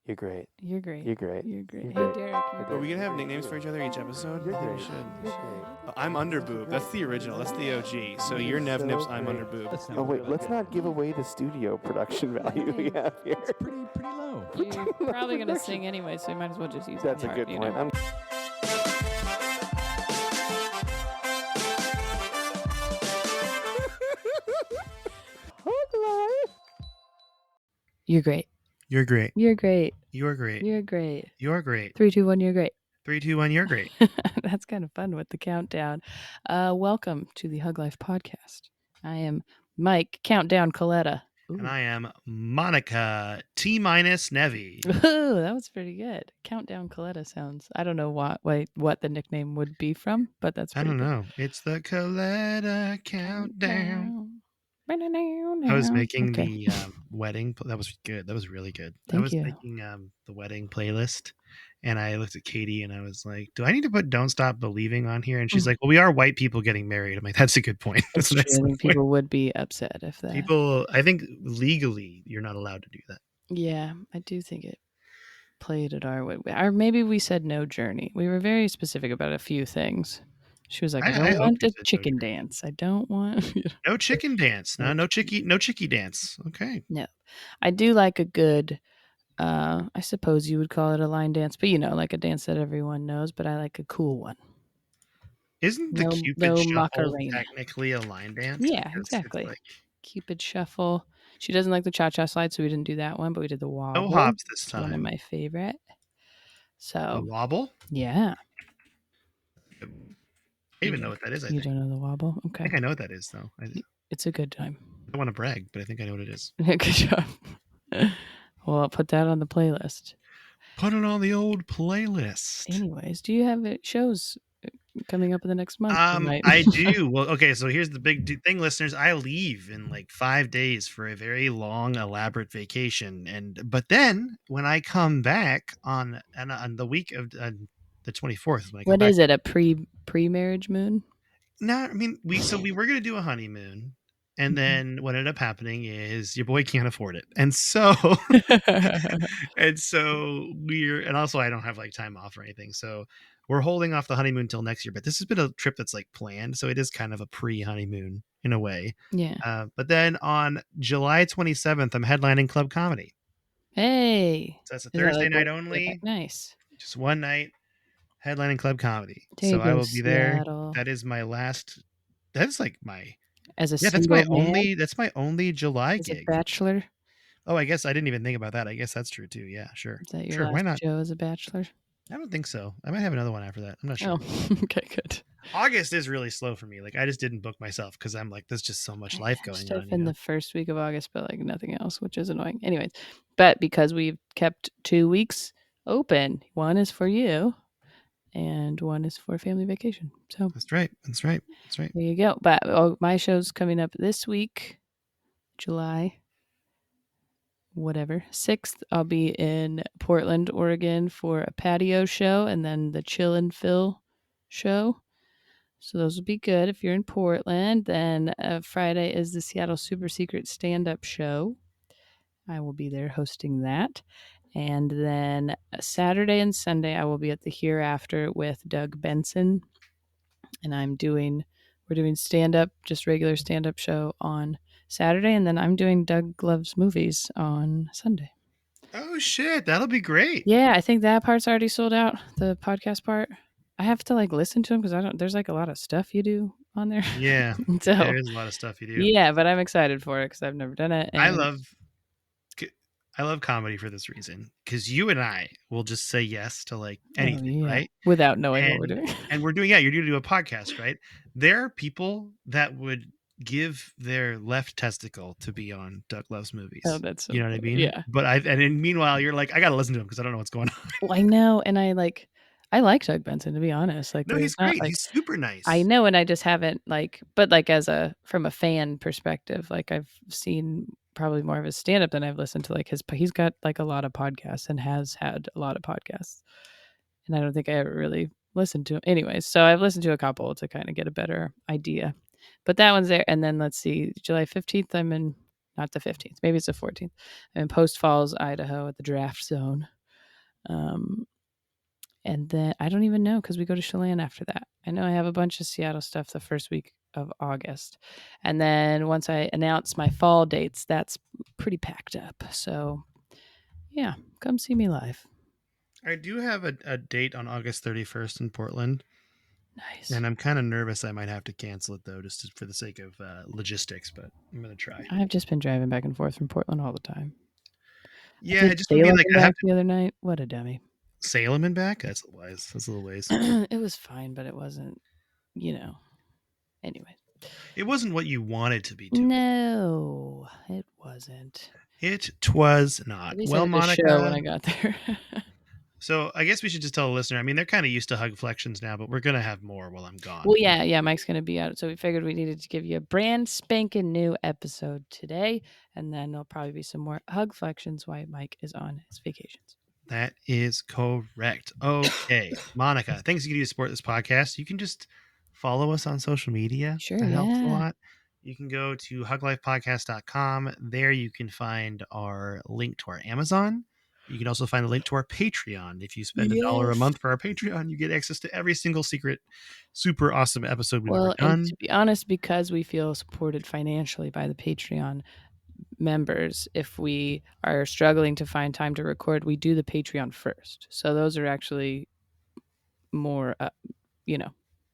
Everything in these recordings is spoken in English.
You're great. You're great. You're great. You're great. You're Hey, great. Derek. Are we gonna have nicknames for each other each episode? You're I think great. we should. You're great. I'm under boob. That's the original. That's the OG. So you're Nev Nips. I'm under boob. Oh wait, let's not give away the studio production value we have here. It's pretty low. You're probably going to sing anyway, so you might as well just use That's that a part, good you point. know? You're great. You're great. You're great. You're great. You're great. You're great. 3, 2, 1, you're great. 3, 2, 1. You're great. That's kind of fun with the countdown. Welcome to the Hug Life podcast. I am Mike Countdown Coletta. And I am Monica T minus Nevi. Ooh, that was pretty good. Countdown Coletta sounds. I don't know what the nickname would be from, but that's I pretty don't good. know. It's the Coletta countdown. I was making the wedding. That was good. That was really good. I Thank was you. making the wedding playlist, and I looked at Katie and I was like, "Do I need to put Don't Stop Believing on here?" And she's like, "Well, we are white people getting married." I'm like, "That's a good point." That's true. I think people would be upset if that. People, I think legally you're not allowed to do that. Yeah, I do think it played it our way. Or maybe we said no Journey. We were very specific about a few things. She was like, I I don't hope want you a said no chicken Journey. dance. I don't want. No chicken dance. No chickie dance. Okay. No, I do like a good. I suppose you would call it a line dance, but like a dance that everyone knows. But I like a cool one. Isn't the No- Cupid no Shuffle Macarena. technically a line dance? Yeah, Because it's exactly. like Cupid Shuffle. She doesn't like the cha-cha slide, so we didn't do that one, but we did the wobble. no hops this It's one of time. my favorite. The So wobble? yeah, I don't even know what that is. I you think. don't know the wobble. I Okay, think I know what that is, though. I it's a good time. don't want to brag, but I think I know what it is. Good job. Well, I'll put that on the playlist. Put it on the old playlist. Anyways, do you have shows coming up in the next month? you might- I do. Well, okay, so here's the big thing, listeners. I leave in like 5 days for a very long, elaborate vacation, but then when I come back on the week of the 24th, when I come What back, is it? A pre-marriage moon? No, I mean we were gonna do a honeymoon, and then what ended up happening is your boy can't afford it, and so and also I don't have like time off or anything, so we're holding off the honeymoon till next year. But this has been a trip that's like planned, so it is kind of a pre-honeymoon in a way. Yeah. But then on July 27th, I'm headlining Club Comedy. Hey. So that's a Is that, Thursday like, night what- only, Nice. just one night, headlining Club Comedy. There So you I go, will be there. Seattle. That is my last. That's like my. As a Yeah, that's single my man, only. That's my only July as a gig. bachelor. Oh, I guess I didn't even think about that. I guess that's true too. Yeah, sure. Is that your Sure, last why not? show as a bachelor? I don't think so. I might have another one after that. I'm not sure. Oh, okay, good. August is really slow for me. Like I just didn't book myself because I'm like, there's just so much life I have going stuff on. in the first week of August, but like nothing else, which is annoying. Anyways, but because we've kept 2 weeks open, one is for you, and one is for family vacation. So That's right. That's right. That's right. there you go. But my show's coming up this week, July, whatever, 6th. I'll be in Portland, Oregon for a patio show and then the Chill and Phil show. So those will be good if you're in Portland. Then Friday is the Seattle Super Secret stand-up show. I will be there hosting that. And then Saturday and Sunday, I will be at the Hereafter with Doug Benson. And we're doing stand-up, just regular stand-up show on Saturday. And then I'm doing Doug Loves Movies on Sunday. Oh shit, that'll be great. Yeah, I think that part's already sold out, the podcast part. I have to like listen to them because there's like a lot of stuff you do on there. Yeah, So there is a lot of stuff you do. yeah, but I'm excited for it because I've never done it. I and- love comedy for this reason because you and I will just say yes to like anything, Oh, yeah, right? without knowing what we're doing. And you're going to do a podcast, right? There are people that would give their left testicle to be on Doug Loves Movies. Oh, that's so you know what I funny. mean? Yeah. But meanwhile, you're like, I got to listen to him because I don't know what's going on. Well, I know, and I like Doug Benson, to be honest. Like, No, there's he's not, great. like- He's super nice. I know, and I just haven't but like from a fan perspective, like I've seen probably more of his stand up than I've listened to like he's got like a lot of podcasts and has had a lot of podcasts. And I don't think I ever really listened to him. Anyways, so I've listened to a couple to kind of get a better idea. But that one's there. And then let's see, July 15th, not the 15th, maybe it's the 14th. I'm in Post Falls, Idaho at the Draft Zone. Um, and then I don't even know because we go to Chelan after that. I know I have a bunch of Seattle stuff the first week of August. And then once I announce my fall dates, that's pretty packed up. So yeah, come see me live. I do have a date on August 31st in Portland, Nice. and I'm kind of nervous I might have to cancel it though, just for the sake of logistics. But I'm gonna try. I've just been driving back and forth from Portland all the time. I Yeah, did it just would be Salem like and I have back to the other night. What a dummy. Salem and back. That's a ways. That's a little ways. It was fine, but it wasn't, you know. Anyway. It wasn't what you wanted to be doing. No, it wasn't. It was not. At least I Well, did a show when Monica. I got there. So I guess we should just tell the listener. I mean, they're kind of used to hug flections now, but we're gonna have more while I'm gone. Well, yeah, Mike's going to be out. So we figured we needed to give you a brand spanking new episode today. And then there'll probably be some more hug flections while Mike is on his vacations. That is correct. Okay, Monica, things you can do to support this podcast. You can just follow us on social media. Sure, That helps a yeah. lot. You can go to huglifepodcast.com. There you can find our link to our Amazon. You can also find the link to our Patreon. If you spend $1 a Yes. month for our Patreon, you get access to every single secret, super awesome episode we've ever Well, and to done. be honest, because we feel supported financially by the Patreon members, if we are struggling to find time to record, we do the Patreon first. So those are actually more,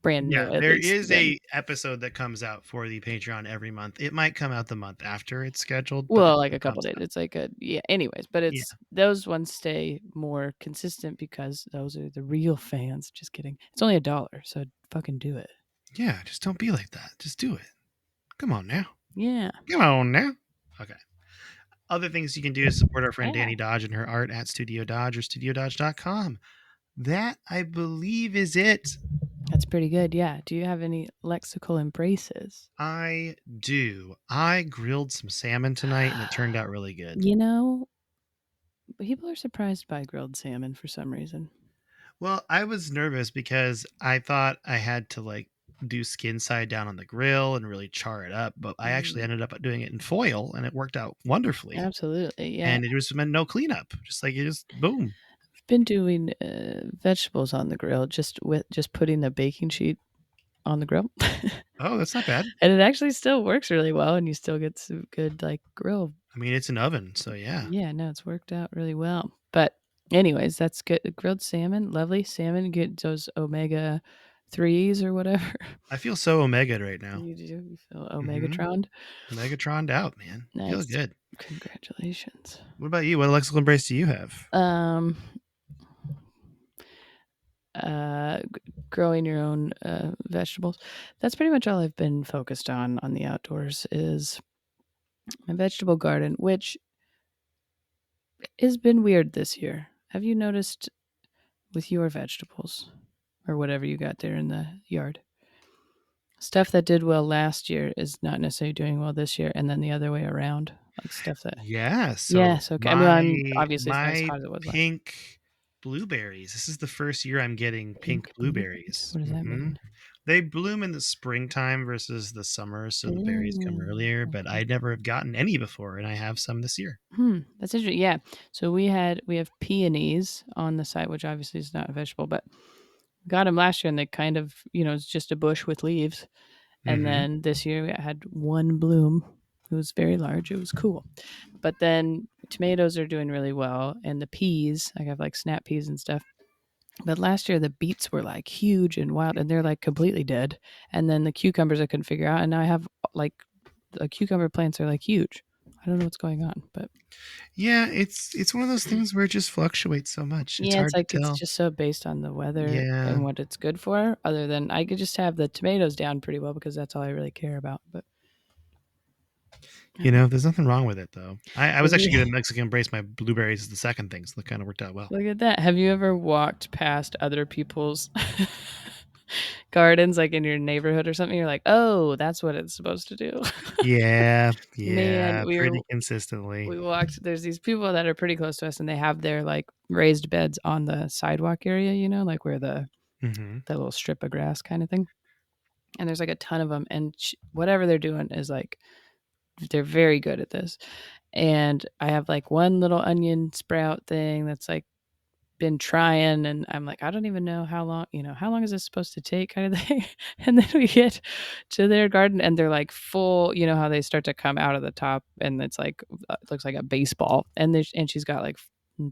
brand new Yeah, at there least. is a episode that comes out for the Patreon every month. It might come out the month after it's scheduled, but it Well, like still a couple comes days. out. It's like anyways, but Yeah. it's those ones stay more consistent because those are the real fans. Just kidding. It's only $1, so fucking do it. Yeah, just don't be like that. Just do it. Come on now. Yeah. Come on now. Okay. Other things you can do is support our friend Yeah. Danny Dodge and her art at Studio Dodge or studiododge.com. That, I believe, is it. That's pretty good. Yeah. Do you have any lexical embraces? I do. I grilled some salmon tonight and it turned out really good. You know, people are surprised by grilled salmon for some reason. Well, I was nervous because I thought I had to like do skin side down on the grill and really char it up, but I actually ended up doing it in foil and it worked out wonderfully. Absolutely. Yeah. And it was meant no cleanup, just like it just boom. I've been doing vegetables on the grill just putting the baking sheet on the grill. Oh, that's not bad. And it actually still works really well, and you still get some good like grill. I mean, it's an oven, so yeah. Yeah, no, it's worked out really well. But anyways, that's good. Grilled salmon, lovely salmon. Get those omega 3s or whatever. I feel so omega right now. You do. You feel omegatroned. Megatroned out, man. Feel Nice. good. Congratulations. What about you? What lexical embrace do you have? Growing your own vegetables. That's pretty much all I've been focused on the outdoors is my vegetable garden, which has been weird this year. Have you noticed with your vegetables or whatever you got there in the yard? Stuff that did well last year is not necessarily doing well this year, and then the other way around, like stuff that. Yeah. So Yes, okay. I mean, I'm obviously it's not as my hot as it was last. pink blueberries. This is the first year I'm getting pink blueberries. What does that mean? They bloom in the springtime versus the summer, so the berries come earlier. But I never have gotten any before, and I have some this year. That's interesting. Yeah. So we have peonies on the site, which obviously is not a vegetable, but we got them last year, and they kind of, it's just a bush with leaves. And then this year we had one bloom. It was very large. It was cool. But then tomatoes are doing really well, and the peas, I have like snap peas and stuff. But last year the beets were like huge and wild, and they're like completely dead. And then the cucumbers I couldn't figure out, and now I have like the cucumber plants are like huge. I don't know what's going on, but yeah, it's one of those things where it just fluctuates so much. It's hard like to tell. it's just so based on the weather Yeah. and what it's good for. Other than I could just have the tomatoes down pretty well because that's all I really care about. But There's nothing wrong with it though. I was actually going to Mexican embrace my blueberries as the second thing, so that kind of worked out well. Look at that. Have you ever walked past other people's gardens, like in your neighborhood or something? You're like, oh, that's what it's supposed to do. Yeah, Man, pretty consistently. we walked. There's these people that are pretty close to us, and they have their like raised beds on the sidewalk area, like where the little strip of grass kind of thing. And there's like a ton of them, and whatever they're doing is like they're very good at this. And I have like one little onion sprout thing that's like been trying, and I'm like, I don't even know how long, how long is this supposed to take, kind of thing. And then we get to their garden, and they're like full, how they start to come out of the top, and it's like, it looks like a baseball. And she's got like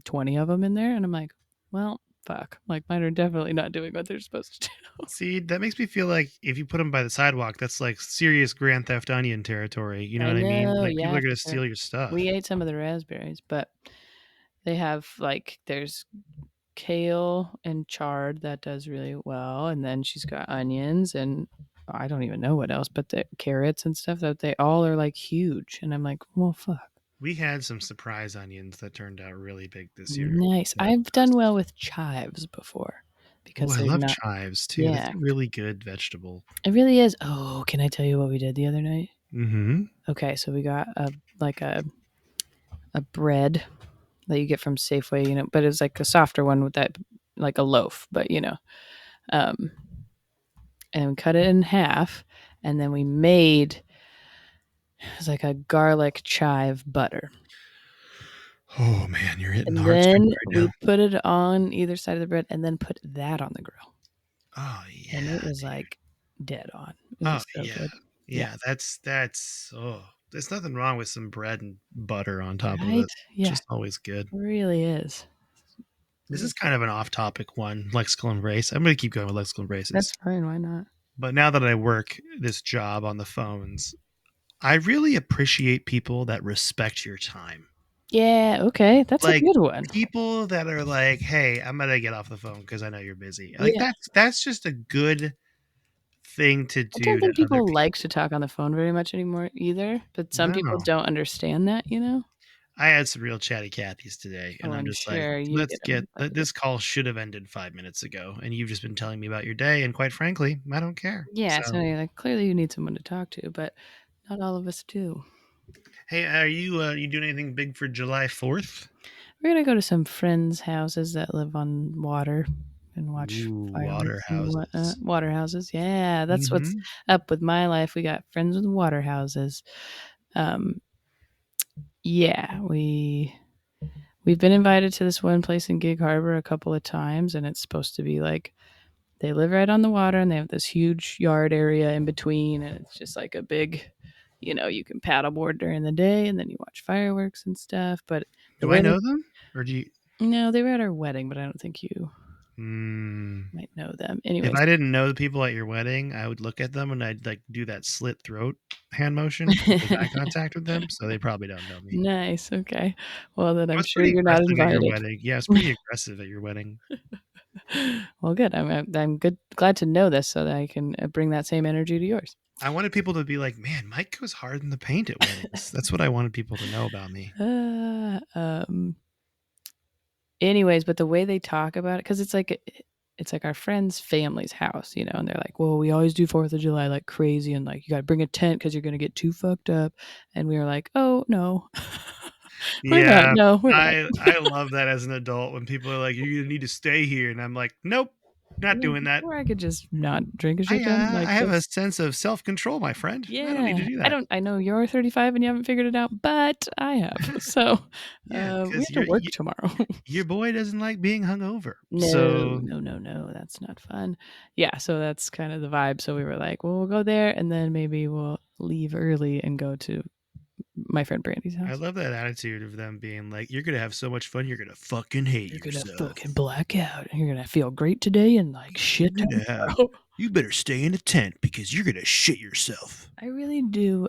20 of them in there. And I'm like, well, fuck. Like, mine are definitely not doing what they're supposed to do. See, that makes me feel like if you put them by the sidewalk, that's like serious Grand Theft Onion territory. You know I what I mean? know. Like people Yeah, are for gonna sure. steal your We stuff. ate some of the raspberries, but they have like, there's kale and chard that does really well, and then she's got onions, and I don't even know what else, but the carrots and stuff, that they all are like huge. And I'm like, well, fuck. We had some surprise onions that turned out really big this year. Nice. That I've done well with chives before Oh, because I they're love not. chives too. That's Yeah, a really good vegetable. it really is. Oh, can I tell you what we did the other night? Mm-hmm. Okay, so we got a bread that you get from Safeway, but it's like a softer one with that, like a loaf, but um, and we cut it in half, and then we made, it's like a garlic chive butter. Oh man, you're hitting the And heartstrings then right we now. put it on either side of the bread, and then put that on the grill. Oh And it yeah, was dude. like dead on. It Oh was so yeah. good. Yeah. Yeah, that's there's nothing wrong with some bread and butter on top of Right? it. Yeah. Just always good. Really is. This is kind of an off-topic one, lexical embrace. I'm going to keep going with lexical That's embraces. fine. Why not? But now that I work this job on the phones, I really appreciate people that respect your time. Yeah. Okay. That's a Like good one. people that are like, "Hey, I'm going to get off the phone because I know you're busy." Like Yeah. that's just a good thing to I don't do to think other people like people. to talk on the phone very much anymore either, but some people No. don't understand that. I had some real chatty Cathy's today, Oh, and I'm I'm just like, sure you let's get them. this call should have ended 5 minutes ago, and you've just been telling me about your day, and quite frankly, I don't care. Yeah. So, So like, clearly you need someone to talk to, but not all of us do. hey, are you doing anything big for July 4th? We're gonna go to some friends' houses that live on water and watch Ooh, water fireworks and whatnot. houses. Water houses, yeah, that's what's Mm-hmm. up with my life. We got friends with water houses. Um, yeah, we've been invited to this one place in Gig Harbor a couple of times, and it's supposed to be like, they live right on the water, and they have this huge yard area in between, and it's just like a big, you can paddleboard during the day, and then you watch fireworks and stuff. But the Do I way they, know them, or do you? no, they were at our wedding, but I don't think you Mm, might know them. if Anyways. I didn't know the people at your wedding, I would look at them and I'd like do that slit throat hand motion and make eye contact with them. So they probably don't know me. Nice. Okay. Well, then I I'm was sure pretty you're not aggressive at your invited. wedding. Yeah, it's pretty aggressive at your wedding. Well, good. I'm good. Glad to know this so that I can bring that same energy to yours. I wanted people to be like, man, Mike goes hard in the paint at weddings. That's what I wanted people to know about me. Uh, um. Anyways, but the way they talk about it, because it's like our friend's family's house, and they're like, "Well, we always do Fourth of July like crazy, and like you got to bring a tent because you're gonna get too fucked up." And we were like, "Oh no, we're not. Yeah, No, we're not." I love that as an adult when people are like, "You're gonna need to stay here," and I'm like, "Nope, not Yeah, doing that." or I could just not drink a shit ton. Like I have a that's sense of self control, my friend. I don't need to Yeah, do that. I know you're 35 and you haven't figured it out, but I have. So, Yeah, we because have to work tomorrow. your boy doesn't like being hungover. No, So no, no, no, that's not fun. Yeah, so that's kind of the vibe. So we were like, well, we'll go there, and then maybe we'll leave early and go to my friend Brandy's I house. love that attitude of them being like, "You're gonna have so much fun, you're gonna fucking hate You're gonna yourself. fucking black out, and you're gonna feel great today and like shit You're ton gonna have, tomorrow. you better stay in a tent because you're gonna shit yourself." I really do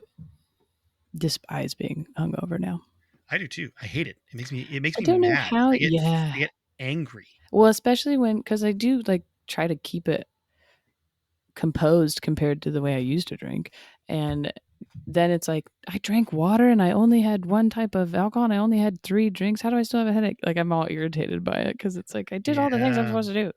despise being hungover now. I do too. I hate it. It makes I me don't know mad. how. I Yeah. get angry. Well, especially because I do like try to keep it composed compared to the way I used to drink. And then it's like, I drank water and I only had one type of alcohol and I only had 3 drinks. How do I still have a headache? Like, I'm all irritated by it because it's like, I did all the things I'm Yeah. supposed to do.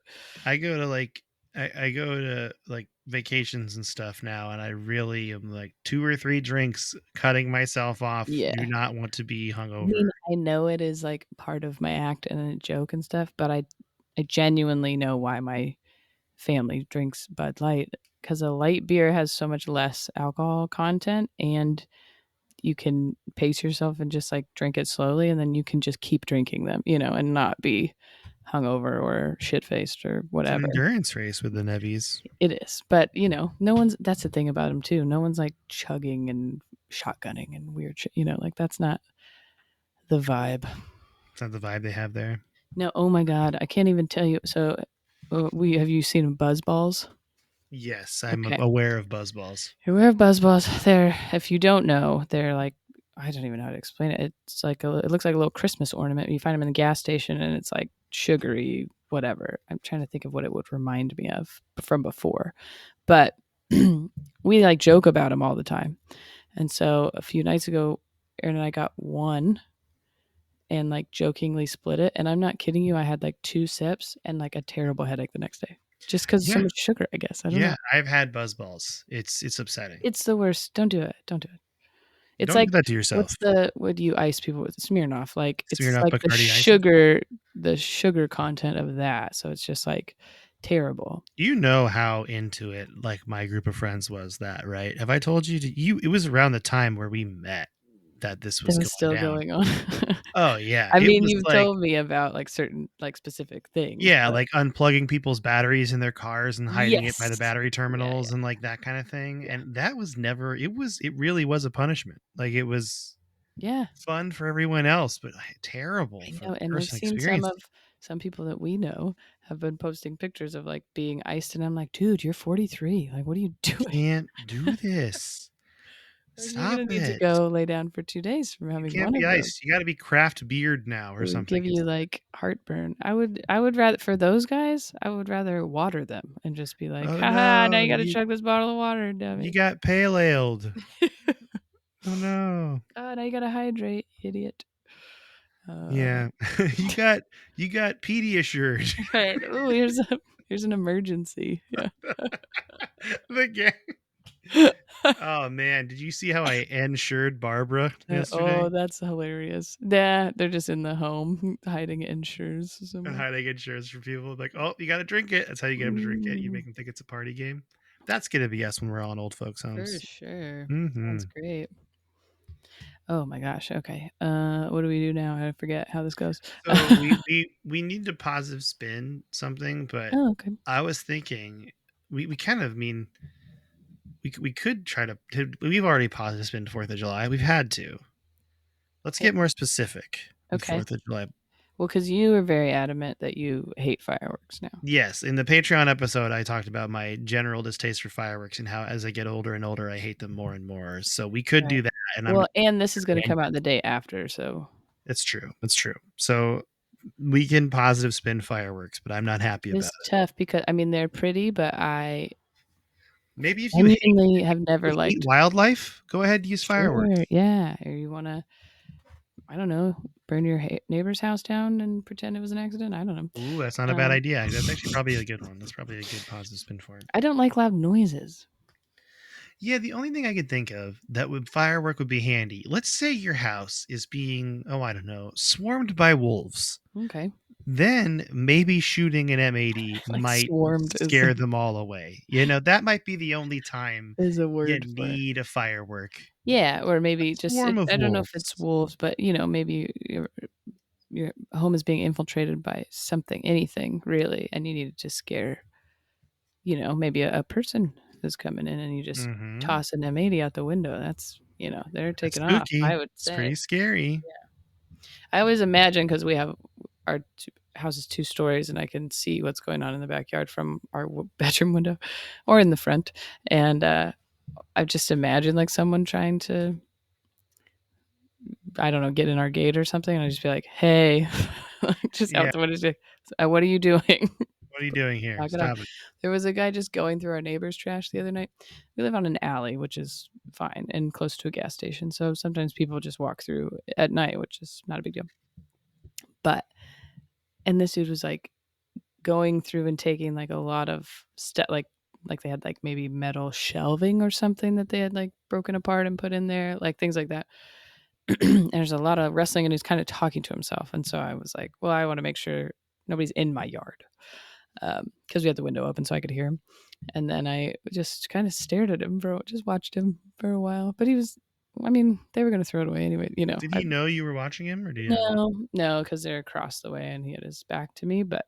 I go to like I go to like vacations and stuff now, and I really am like 2 or 3 drinks, cutting myself off. Yeah. Do not want to be I hungover. mean, I know it is like part of my act and a joke and stuff, but I genuinely know why my family drinks Bud Light, because a light beer has so much less alcohol content, and you can pace yourself and just like drink it slowly, and then you can just keep drinking them, and not be hungover or shit faced or It's an whatever. endurance race with the Nevies. It is, but no one's. That's the thing about them too. No one's like chugging and shotgunning and weird shit. Like that's not the vibe. It's not the vibe they have there. No, oh my god, I can't even tell you. So, we have you seen buzz balls? Yes, I'm Okay, aware of buzzballs. you're aware of buzz balls. They're, if you don't know, they're like, I don't even know how to explain it. It's like it looks like a little Christmas ornament. You find them in the gas station, and it's like sugary, whatever. I'm trying to think of what it would remind me of from before, but we like joke about them all the time. And so a few nights ago, Aaron and I got one and like jokingly split it. And I'm not kidding you. I had like 2 sips and like a terrible headache the next day just because so Yeah, much sugar, I guess. I don't yeah, know. I've had buzzballs. It's upsetting. It's the worst. Don't do it. Don't do it. It's Don't like, do that to yourself. what do you ice people with? Smirnoff. Like it's Smirnoff like Bacardi Ices. the sugar content of that. So it's just like terrible. You know how into it like my group of friends was that, right? Have I told you it was around the time where we met that this That was was going still down. going on. Oh yeah, I it mean, was you've like told me about like certain like specific things, yeah, but like unplugging people's batteries in their cars and hiding it by the yes. battery Yeah, terminals and like that kind of thing. yeah, And that was never it really was a punishment. Like it was yeah. fun for everyone else, but terrible I for know, the and we've person seen experiencing. some people that we know have been posting pictures of like being iced, and I'm like, dude, you're 43. Like, what are you You doing? can't do this. Like, you're Stop gonna need to it. go lay down for 2 days from You having can't one be of those. iced. You got to be craft beard now It or would something. give you like heartburn. I would rather, for those guys, I would rather water them and just be like, Oh haha, now no, you got to you chug this bottle of water, you dummy. got pale aled. Oh no. God, now you got to hydrate, idiot. Uh, Yeah. you got Pediasure. right. Oh, here's an emergency. Yeah. The gang. Oh man, did you see how I insured Barbara Oh, yesterday? that's hilarious. Yeah, they're just in the home hiding insures And somewhere. hiding insurance for people like, oh, you got to drink it. That's how you get them to drink it. You Mm, make them think it's a party game. That's gonna be us when we're all in old folks' for homes. sure. Hmm. Sounds great. Oh my gosh. Okay. What do we do now? I forget how this goes. So we need to positive spin something, but Oh, okay. I was thinking we kind of mean we could try we've already positive spin 4th of July. We've had to. Let's Okay. get more specific with Okay. 4th of July. Well, because you are very adamant that you hate fireworks now. Yes, in the Patreon episode, I talked about my general distaste for fireworks and how as I get older and older, I hate them more and more. So we could Right. do that, and I'm Well, not. and this is going to come out the day after, so It's true. It's true. So we can positive spin fireworks, but I'm not happy about it's it. tough because I mean they're pretty, but I Maybe genuinely if have never you hate liked. wildlife, go ahead and use fireworks. Sure, yeah. Or you want to, I don't know, burn your neighbor's house down and pretend it was an accident. I don't know. Ooh, that's not a bad Um, idea. That's actually probably a good one. That's probably a good positive spin for it. I don't like loud noises. Yeah, the only thing I could think of that would firework would be handy. Let's say your house is being, oh, I don't know, swarmed by wolves. Okay. Then maybe shooting an M80 Like might swarmed scare them all away. That might be the only time is a you word for it. need a firework. Yeah, or maybe A just swarm of I don't know if it's wolves. wolves, but maybe your home is being infiltrated by something, anything really, and you needed to scare, maybe a person who's coming in, and you just Mm-hmm. toss an M80 out the window. That's they're That's taking off. spooky. I would It's say. pretty scary. I always imagine because we have our house is 2 stories, and I can see what's going on in the backyard from our bedroom window, or in the front, and I just imagine like someone trying to, I don't know, get in our gate or something, and I just be like, "Hey," just Yeah. out the window, just like, "What are you doing?" What are you doing here? Knock it off. Stop it. There was a guy just going through our neighbor's trash the other night. We live on an alley, which is fine, and close to a gas station, so sometimes people just walk through at night, which is not a big deal. But and this dude was like going through and taking like a lot of stuff, like they had like maybe metal shelving or something that they had like broken apart and put in there, like things like that. And there's a lot of wrestling, and he's kind of talking to himself. And so I was like, well, I want to make sure nobody's in my yard, because we had the window open so I could hear him. And then I just kind of stared at him just watched him for a while. But he was I mean, they were going to throw it away anyway. Did he know you were watching him, or did he not know? No, because they're across the way and he had his back to me. But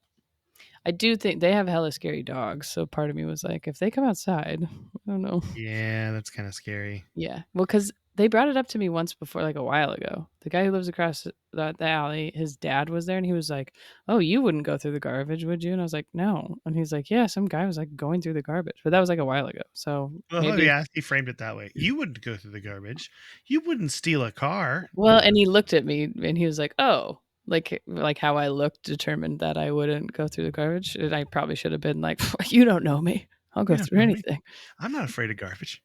I do think they have hella scary dogs. So part of me was like, if they come outside, I don't know. Yeah, that's kind of scary. Yeah. Well, because they brought it up to me once before, like a while ago. The guy who lives across the alley, his dad was there and he was like, "Oh, you wouldn't go through the garbage, would you?" And I was like, "No." And he's like, "Yeah, some guy was like going through the garbage." But that was like a while ago. So Oh maybe. yeah, he framed it that way. You wouldn't go through the garbage. You wouldn't steal a car. Well, and he looked at me and he was like, "Oh." Like how I looked determined that I wouldn't go through the garbage. And I probably should have been like, "You don't know me. I'll go You don't through know me. anything." I'm not afraid of garbage.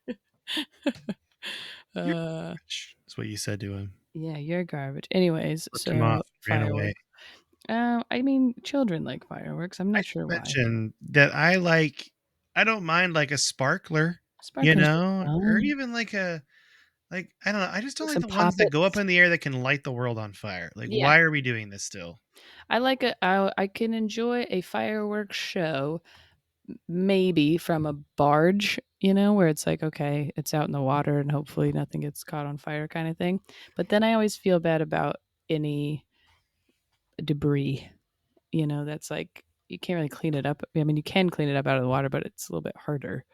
You're Uh, garbage. That's what you said to him. yeah, you're garbage. Anyways, Flipped him off. so Ran away. fireworks. I mean, children like fireworks. I'm I not should sure why. mention that I don't mind like a sparkler, Sparklers are or fun. even like I don't know. I just don't Like like some the ones that go up poppets. in the air that can light the world on fire. Like, Yeah, why are we doing this still? I can enjoy a fireworks show maybe from a barge, where it's like, okay, it's out in the water and hopefully nothing gets caught on fire kind of thing. But then I always feel bad about any debris, that's like you can't really clean it up. I mean, you can clean it up out of the water, but it's a little bit harder.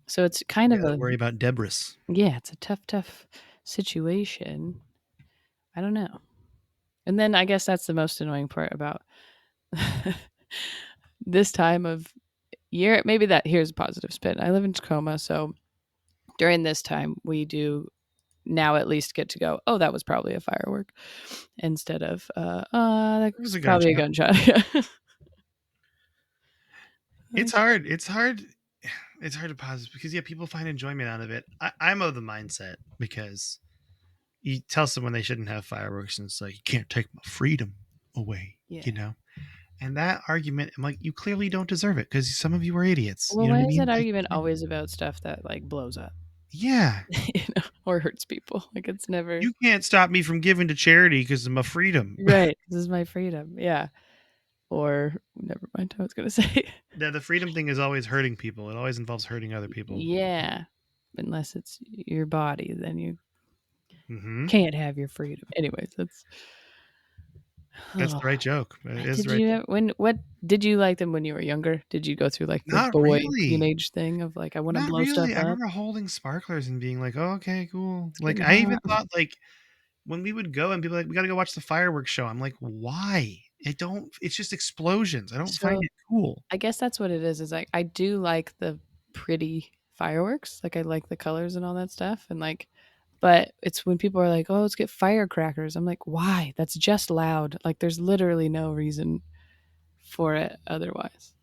So it's kind You of got to a worry about debris. yeah, it's a tough situation. I don't know. And then I guess that's the most annoying part about this time of year. Maybe that here's a positive spin. I live in Tacoma, so during this time we do now at least get to go, oh, that was probably a firework instead of It was that's a probably a gunshot. gunshot. It's Like, hard. It's hard. It's hard to pause because yeah, people find enjoyment out of it. I'm of the mindset because you tell someone they shouldn't have fireworks, and it's like you can't take my freedom away, yeah. And that argument, I'm like, you clearly don't deserve it because some of you are idiots. Well, You know why what I is that mean? Like, argument always about stuff that like blows up, yeah, or hurts people? Like it's never you can't stop me from giving to charity because of my freedom. right. This is my freedom. Yeah. Or never mind. I was gonna say. The freedom thing is always hurting people. It always involves hurting other people. Yeah. Unless it's your body, then you Hmm. can't have your freedom. Anyways, that's. That's Oh. the right joke. It is Did the right you joke. when what did you like them when you were younger? Did you go through like the Not boy really. teenage thing of like I want to Not blow stuff really. I up? remember holding sparklers and being like, oh, okay, cool. It's Like, getting I even hot. thought, like, when we would go and people were like, we got to go watch the fireworks show. I'm like, why? It's just explosions. I don't find So it cool. I guess that's what it is like I do like the pretty fireworks. Like I like the colors and all that stuff. And like but it's when people are like, oh, let's get firecrackers. I'm like, why? That's just loud. Like there's literally no reason for it otherwise.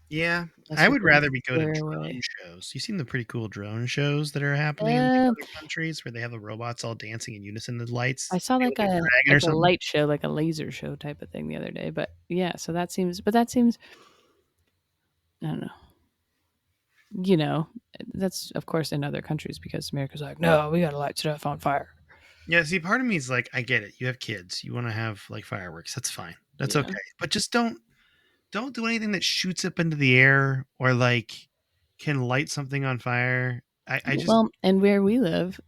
Yeah, Unless I you're would trying to rather we go to scare drone away. shows. You've seen the pretty cool drone shows that are happening in like Uh, other countries where they have the robots all dancing in unison with I lights. saw They like look like a a dragon or like a something. light show, like a laser show type of thing the other day. But yeah, so that seems I don't know. You know, that's of course in other countries because America's like, no, we gotta light stuff on fire. Yeah, see, part of me is like, I get it. You have kids. You want to have like fireworks. That's fine. That's Yeah. okay. But just don't do anything that shoots up into the air or like can light something on fire. I just Well, and where we live,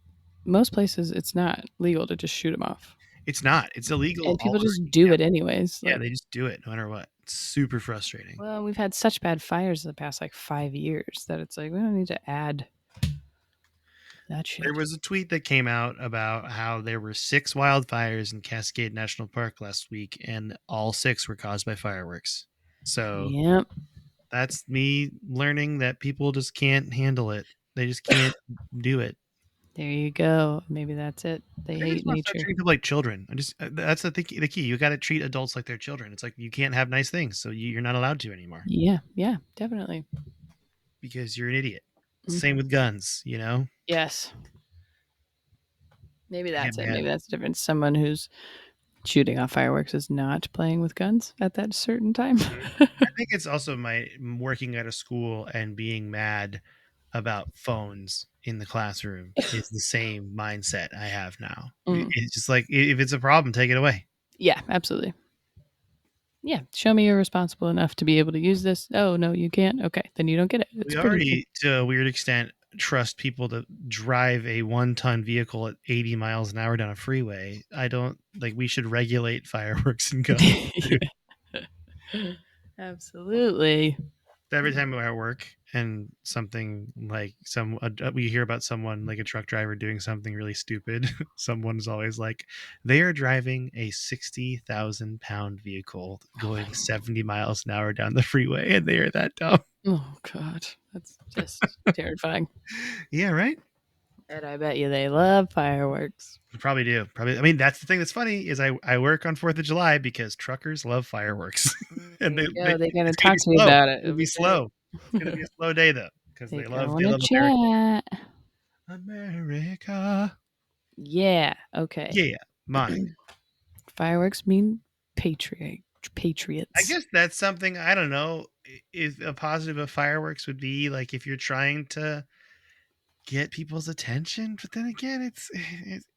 most places it's not legal to just shoot them off, it's not. It's illegal and all people over. just do it anyways. Yeah, Like, they just do it no matter what. It's super frustrating. well, we've had such bad fires in the past like 5 years that it's like we don't need to add that There shit. was a tweet that came out about how there were 6 wildfires in Cascade National Park last week, and all 6 were caused by fireworks. So Yep. that's me learning that people just can't handle it. They just can't do it. There you go. Maybe that's it. They I just hate want to start nature. treating people like children. I just that's the key. You got to treat adults like they're children. It's like you can't have nice things, so you're not allowed to anymore Yeah. Yeah. Definitely. because you're an idiot. Same Mhm. with guns, you know. Yes. Maybe Yeah, that's it. man. Maybe that's the difference. Someone who's shooting off fireworks is not playing with guns at that certain time. Mhm. I think it's also my working at a school and being mad about phones in the classroom is the same mindset I have now. Mm. It's just like if it's a problem, take it away. Yeah, absolutely. Yeah, show me you're responsible enough to be able to use this. Oh, no, you can't. Okay, then you don't get it. It's We pretty. already, to a weird extent, trust people to drive a 1-ton vehicle at 80 miles an hour down a freeway. I don't like. We should regulate fireworks and guns. Absolutely. Every time we're at work and something like we hear about someone like a truck driver doing something really stupid, someone's always like, they are driving a 60,000-pound vehicle going 70 miles an hour down the freeway, and they are that dumb. Oh God, that's just terrifying. Yeah, right. And I bet you they love fireworks. Probably do. Probably. I mean, that's the thing that's funny is I work on 4th of July because truckers love fireworks, and There you go. They're gonna it's gonna talk be to me slow. about it. It'll be slow. It's gonna be a slow day though because They they go love in a America. chat. America. Yeah. Okay. Yeah, Monica. Fireworks mean I patriots. guess that's something I don't know. Is a positive of fireworks would be like if you're trying to get people's attention, but then again,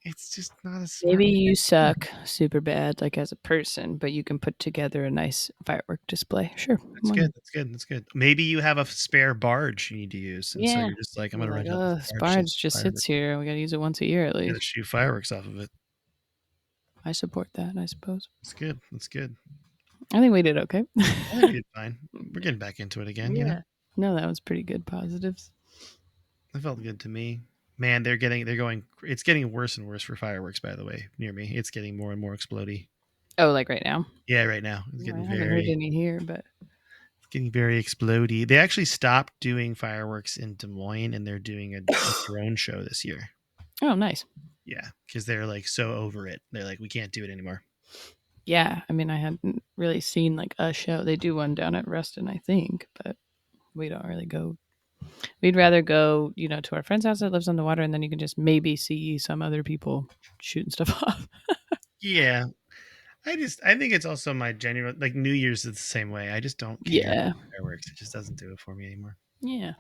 it's just not a smart. Maybe you suck super bad, like as a person, but you can put together a nice firework display. Sure. That's good. That's good. That's good. Maybe you have a spare barge you need to use, and so Yeah. you're just like, I'm You're gonna like, rent out oh, this this barge. So barge just fireworks. sits here. We got to use it once a year at Gotta least. shoot fireworks off of it. I support that, I suppose. That's good. That's good. I think we did okay. I think we did fine. We're getting back into it again. You know, No, that was pretty good. Positives. that felt good to me. Man, they're going. It's getting worse and worse for fireworks. By the way, near me, it's getting more and more explodey. Oh, like right now? Yeah, right now it's I getting haven't heard any here, but getting very explodey. They actually stopped doing fireworks in Des Moines, and they're doing a drone show this year. oh, nice. Yeah, because they're like so over it. They're like, we can't do it anymore. Yeah, I mean, I hadn't really seen like a show. They do one down at Ruston, I think, but we don't really go. We'd rather go, to our friend's house that lives on the water, and then you can just maybe see some other people shooting stuff off. Yeah, I think it's also my genuine like New Year's is the same way. I just don't care Yeah. about fireworks. It just doesn't do it for me anymore. Yeah,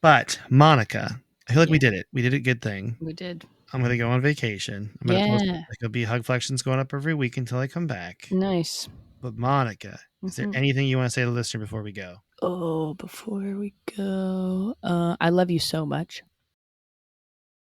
But Monica, I feel like we Yeah. did it. We did a good thing. we did. I'm gonna go on vacation. I'm gonna post Yeah. like it'll be hug flexions going up every week until I come back. Nice. But Monica, is there Mhm. anything you want to say to the listener before we go? Oh, before we go, I love you so much.